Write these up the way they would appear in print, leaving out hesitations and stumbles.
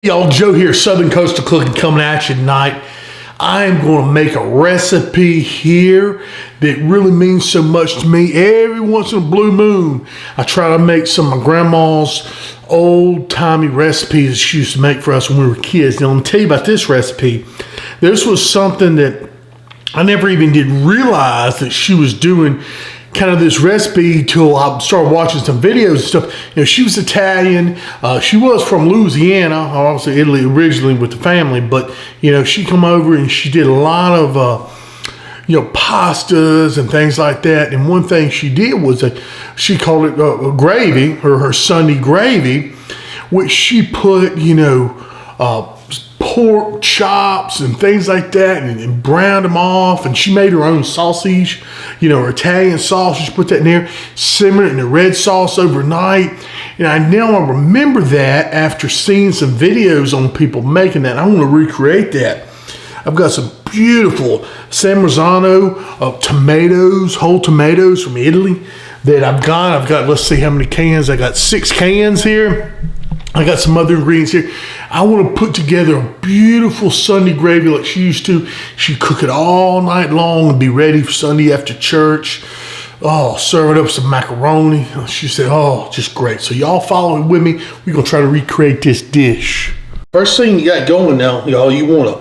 Y'all, Joe here, Southern Coastal Cooking, coming at you tonight. I am going to make a recipe here that really means so much to me. Every once in a blue moon, I try to make some of my grandma's old-timey recipes she used to make for us when we were kids. Now, I'm going to tell you about this recipe. This was something that I never even did realize that she was doing kind of this recipe till I started watching some videos and stuff. You know, she was Italian. She was from Louisiana, obviously Italy originally with the family, but you know, she come over and she did a lot of pastas and things like that. And one thing she did was she called it gravy, or her Sunday gravy, which she put pork chops and things like that, and browned them off, and she made her own sausage, her Italian sausage, put that in there, simmered it in the red sauce overnight. And I remember that after seeing some videos on people making that. I want to recreate that. I've got some beautiful San Marzano tomatoes, whole tomatoes from Italy that I've got, let's see how many cans. I got 6 cans here. I got some other ingredients here. I want to put together a beautiful Sunday gravy like she used to. She'd cook it all night long and be ready for Sunday after church. Oh, serve it up some macaroni. She said, oh, just great. So y'all follow with me. We're going to try to recreate this dish. First thing you got going now, y'all, you want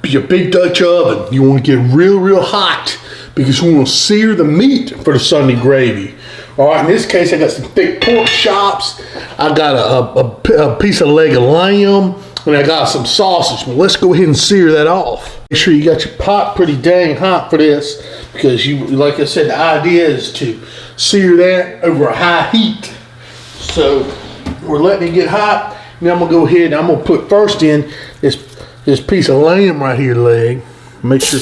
your big Dutch oven. You want to get real hot because you want to sear the meat for the Sunday gravy. All right, in this case, I got some thick pork chops. I got a piece of leg of lamb, and I got some sausage. Well, let's go ahead and sear that off. Make sure you got your pot pretty dang hot for this, because like I said, the idea is to sear that over a high heat. So we're letting it get hot. Now I'm gonna go ahead and I'm gonna put first in this piece of lamb right here, leg. Make sure.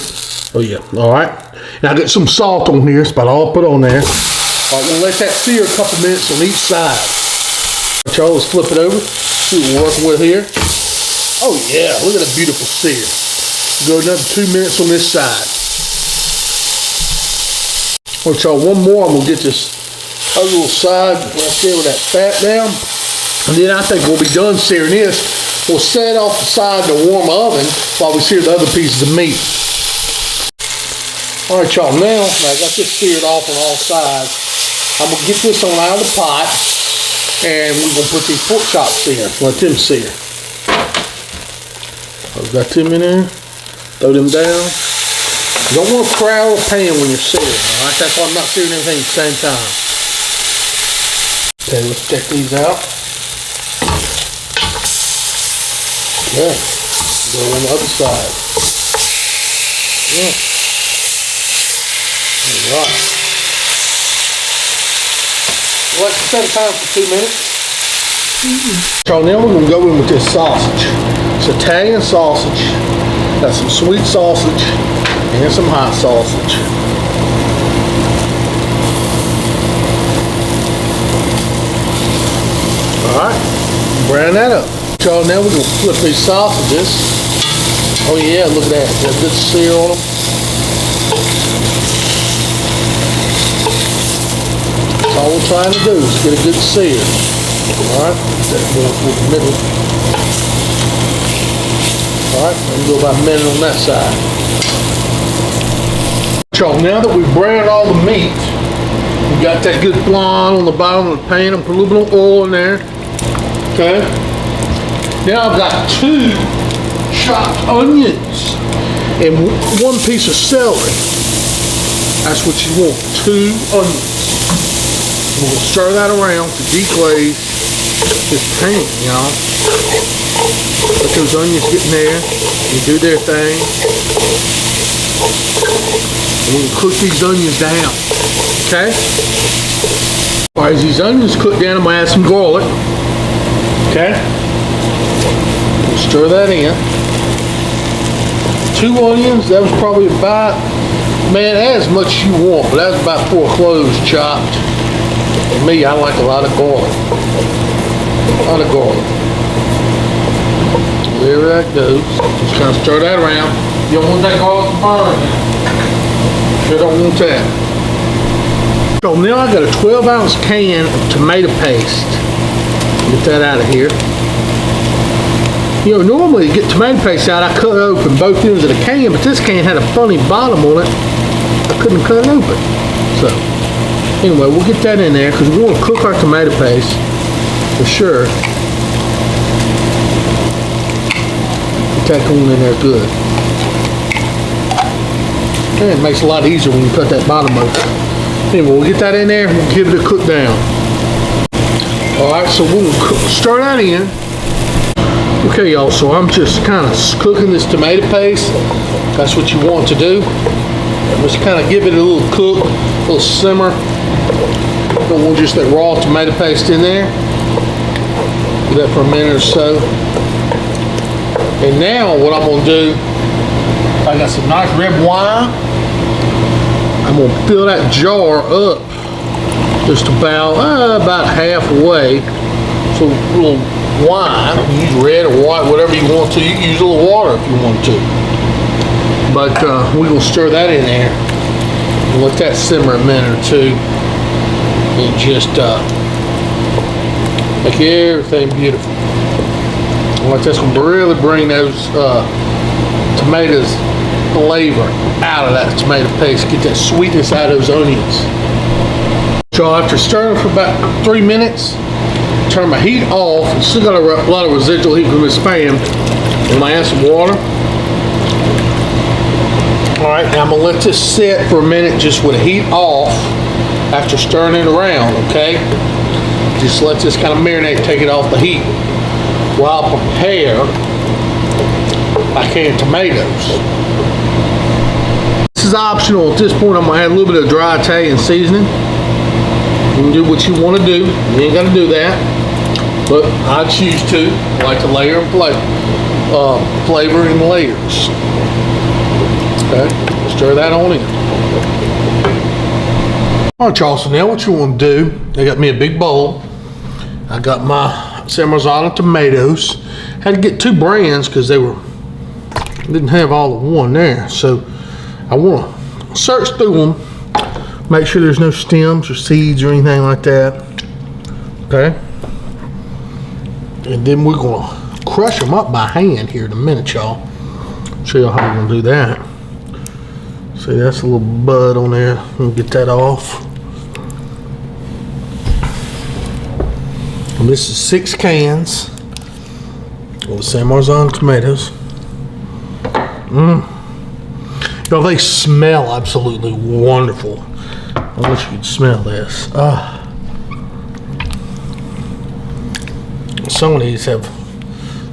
Oh yeah. All right. Now I got some salt on here. It's about all I put on there. All right, we're gonna let that sear a couple minutes on each side. Y'all, let's flip it over. See what we're working with here. Oh yeah, look at that beautiful sear. Go another 2 minutes on this side. All right, y'all, one more. I'm gonna get this other little side right there with that fat down. And then I think we'll be done searing this. We'll set it off the side in the warm oven while we sear the other pieces of meat. All right, y'all, now I got this seared off on all sides. I'm going to get this on out of the pot, and we're going to put these pork chops in. Let them sear. I've got them in there. Throw them down. You don't want to crowd a pan when you're searing, all right? That's why I'm not searing everything at the same time. Okay, let's check these out. Okay. Go on the other side. Yeah. All right. Let's set a time for 2 minutes. So now we're going to go in with this sausage. It's Italian sausage. Got some sweet sausage and some hot sausage. Alright, brown that up. So now we're going to flip these sausages. Oh yeah, look at that. Got a good sear on them. All we're trying to do is get a good sear. Alright, that goes with the middle. Alright, we'll go about a minute on that side. So now that we've browned all the meat, we got that good blonde on the bottom of the pan. I'm putting a little bit of oil in there. Okay. Now I've got 2 chopped onions and 1 piece of celery. That's what you want, 2 onions. We'll stir that around to deglaze this pan, y'all. Let those onions get in there and do their thing. And we'll cook these onions down, okay? All right, as these onions cook down, I'm gonna add some garlic, okay? We'll stir that in. 2 onions, that was probably about, man, add as much as you want, but that's about 4 cloves chopped. For me, I like a lot of garlic. A lot of garlic. There that goes. Just kind of stir that around. You don't want that garlic to burn. Sure don't want that. So now I got a 12-ounce can of tomato paste. Get that out of here. You know, normally to get tomato paste out, I cut open both ends of the can, but this can had a funny bottom on it. I couldn't cut it open. So, anyway, we'll get that in there because we want to cook our tomato paste for sure. Get that going in there good. And it makes it a lot easier when you cut that bottom open. Anyway, we'll get that in there and we'll give it a cook down. Alright, so we'll stir that in. Okay, y'all, so I'm just kind of cooking this tomato paste. That's what you want to do. Just kind of give it a little cook, a little simmer. Don't want just that raw tomato paste in there. Do that for a minute or so. And now what I'm going to do, I got some nice red wine. I'm going to fill that jar up just about halfway. So a little wine, you use red or white, whatever you want to. You can use a little water if you want to. But we're going to stir that in there. And let that simmer a minute or two. And just make everything beautiful. Like that's going to really bring those tomatoes flavor out of that tomato paste. Get that sweetness out of those onions. So after stirring for about 3 minutes, turn my heat off. I still got a lot of residual heat from this pan. I'm going to add some water. Alright, now I'm going to let this sit for a minute just with the heat off after stirring it around, okay? Just let this kind of marinate, take it off the heat while I prepare my canned tomatoes. This is optional at this point. I'm going to add a little bit of dry Italian seasoning. You can do what you want to do. You ain't got to do that. But I choose to. I like to layer and flavor in layers. Okay, stir that on in. Alright, y'all, so now what you want to do, I got me a big bowl. I got my Parmesan tomatoes. Had to get 2 brands because they didn't have all of one there. So I want to search through them, make sure there's no stems or seeds or anything like that. Okay. And then we're going to crush them up by hand here in a minute, y'all. Show y'all how we're going to do that. See, that's a little bud on there. We'll get that off. And this is 6 cans of the Parmesan tomatoes. Y'all, they smell absolutely wonderful. I wish you could smell this. Some of these have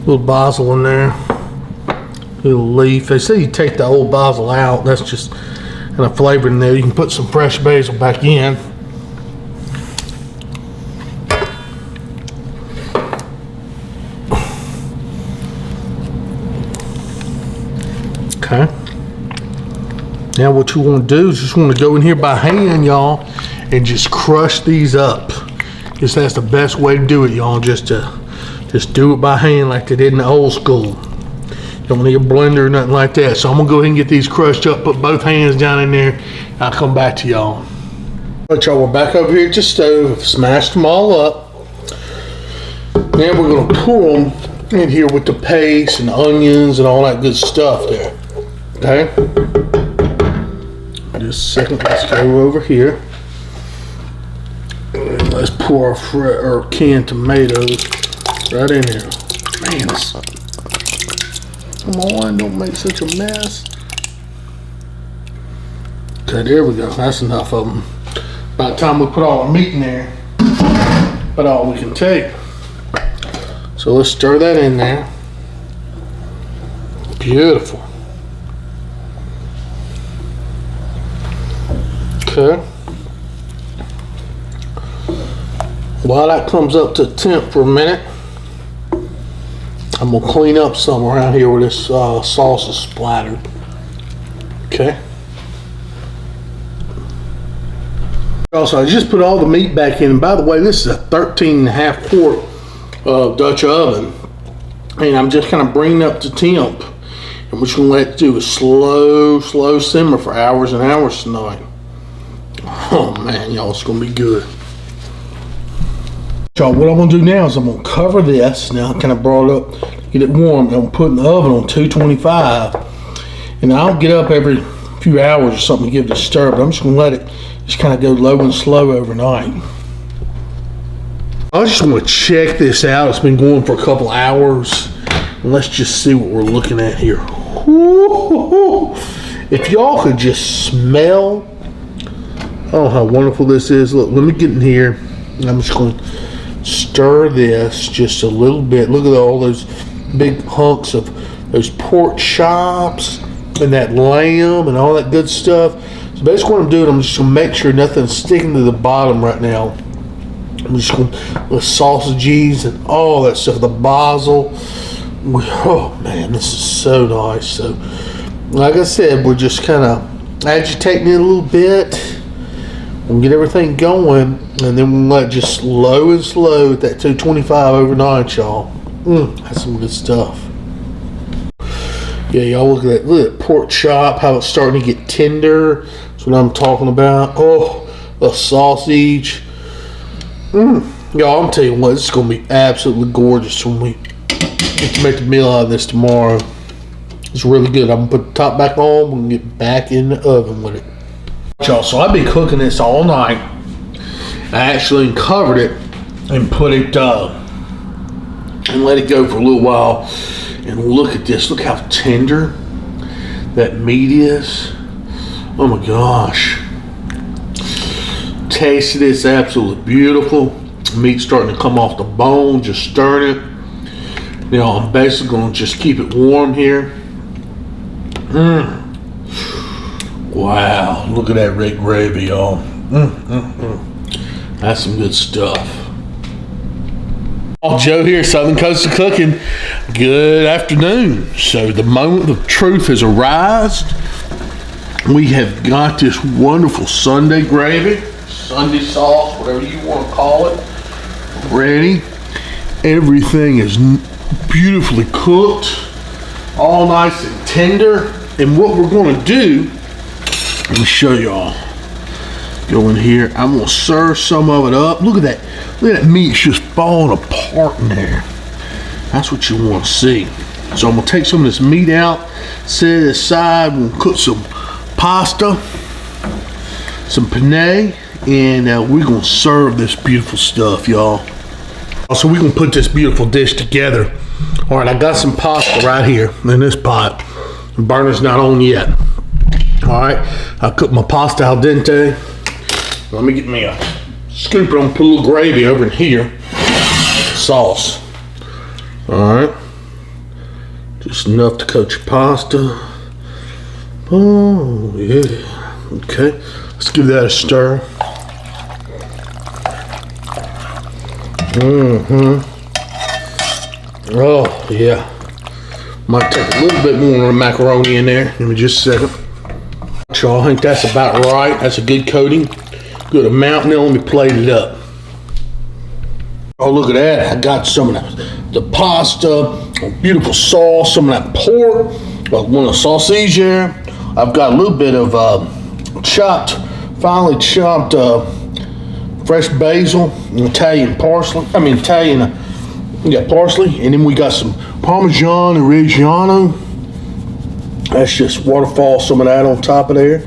little basil in there, little leaf. They say you take the old basil out. That's just kind of flavor in there. You can put some fresh basil back in. Okay. Now what you want to do is just want to go in here by hand, y'all, and just crush these up. Just that's the best way to do it, y'all. Just do it by hand like they did in the old school. Don't need a blender or nothing like that. So I'm gonna go ahead and get these crushed up, put both hands down in there. I'll come back to y'all. Alright, y'all, we're back over here at the stove. Smashed them all up. Now we're gonna pour them in here with the paste and the onions and all that good stuff there. Okay. Just a second. Let's go over here. And let's pour our canned tomatoes right in here. Man, come on, don't make such a mess. Okay, there we go. That's enough of them. By the time we put all our meat in there, about all we can take. So let's stir that in there. Beautiful. Okay. While that comes up to temp for a minute, I'm gonna clean up some around here where this sauce is splattered. Okay. Also, I just put all the meat back in. And by the way, this is a 13.5 quart Dutch oven, and I'm just kind of bringing up to temp. And what you're gonna let it do is slow simmer for hours and hours tonight. Oh man, y'all, it's gonna be good. So what I'm gonna do now is I'm gonna cover this. Now I kind of brought it up, get it warm. I'm gonna put it in the oven on 225. And I'll get up every few hours or something to give it a stir, but I'm just gonna let it just kind of go low and slow overnight. I just want to check this out. It's been going for a couple hours. And let's just see what we're looking at here. Woo-hoo-hoo. If y'all could just smell, oh, how wonderful this is. Look, let me get in here. I'm just going to stir this just a little bit. Look at all those big hunks of those pork chops and that lamb and all that good stuff. So basically what I'm doing, I'm just going to make sure nothing's sticking to the bottom right now. I'm just going to, the sausages and all that stuff, the basil. Oh man, this is so nice. So like I said, we're just kind of agitating it a little bit. We'll get everything going, and then we'll let it just low and slow at that 225 overnight, y'all. That's some good stuff. Yeah, y'all look at that pork chop, how it's starting to get tender. That's what I'm talking about. Oh, the sausage. Y'all, I'm telling you what, it's going to be absolutely gorgeous when we get to make the meal out of this tomorrow. It's really good. I'm going to put the top back on. We're going to get back in the oven with it. Y'all, so I've been cooking this all night. I actually covered it and put it and let it go for a little while. And look at this. Look how tender that meat is. Oh my gosh. Taste it. It's absolutely beautiful. Meat's starting to come off the bone. Just stirring it. Now I'm basically going to just keep it warm here. Wow. Look at that red gravy, y'all. That's some good stuff. Joe here, Southern Coast of Cooking. Good afternoon. So the moment of truth has arrived. We have got this wonderful Sunday gravy, Sunday sauce, whatever you want to call it, ready. Everything is beautifully cooked, all nice and tender. And what we're going to do, let me show y'all. Go in here. I'm going to serve some of it up. Look at that. Look at that meat. It's just falling apart in there. That's what you want to see. So I'm going to take some of this meat out, set it aside. We'll cook some pasta, some penne, and we're going to serve this beautiful stuff, y'all. So we're going to put this beautiful dish together. All right, I got some pasta right here in this pot. The burner's not on yet. All right, I cooked my pasta al dente. Let me get me a scooper. I'm gonna put a little gravy over in here. Sauce. All right, just enough to coat your pasta. Oh yeah. Okay, let's give that a stir. Oh yeah. Might take a little bit more macaroni in there. Give me just a second. Y'all, I think that's about right. That's a good coating. Good amount. Now let me plate it up. Oh, look at that. I got some of the pasta, a beautiful sauce, some of that pork, one of the sausage there. I've got a little bit of finely chopped fresh basil, Italian parsley. Parsley. And then we got some Parmesan and Reggiano. That's just waterfall, some of that on top of there.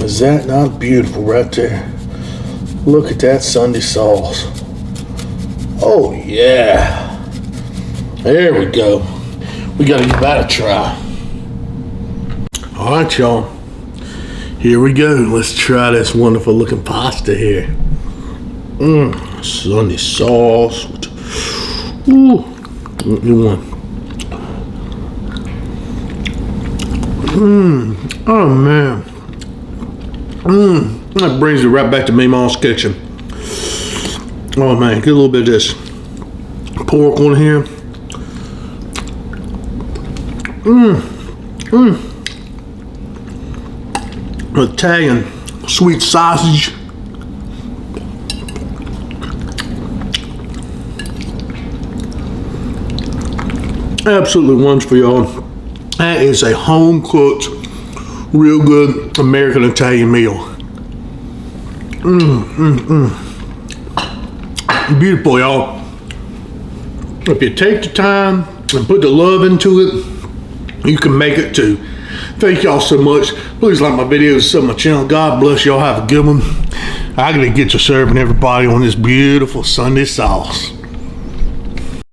Is that not beautiful right there? Look at that Sunday sauce. Oh yeah. There we go. We gotta give that a try. All right, y'all. Here we go. Let's try this wonderful looking pasta here. Sunday sauce. Ooh. New one. Oh man. That brings it right back to Meemaw's kitchen. Oh man, get a little bit of this pork on here. Italian sweet sausage. Absolutely wonderful, y'all. That is a home cooked, real good American Italian meal. Beautiful, y'all. If you take the time and put the love into it, you can make it too. Thank y'all so much. Please like my videos, sub my channel. God bless y'all. Have a good one. I gotta get to serving everybody on this beautiful Sunday sauce.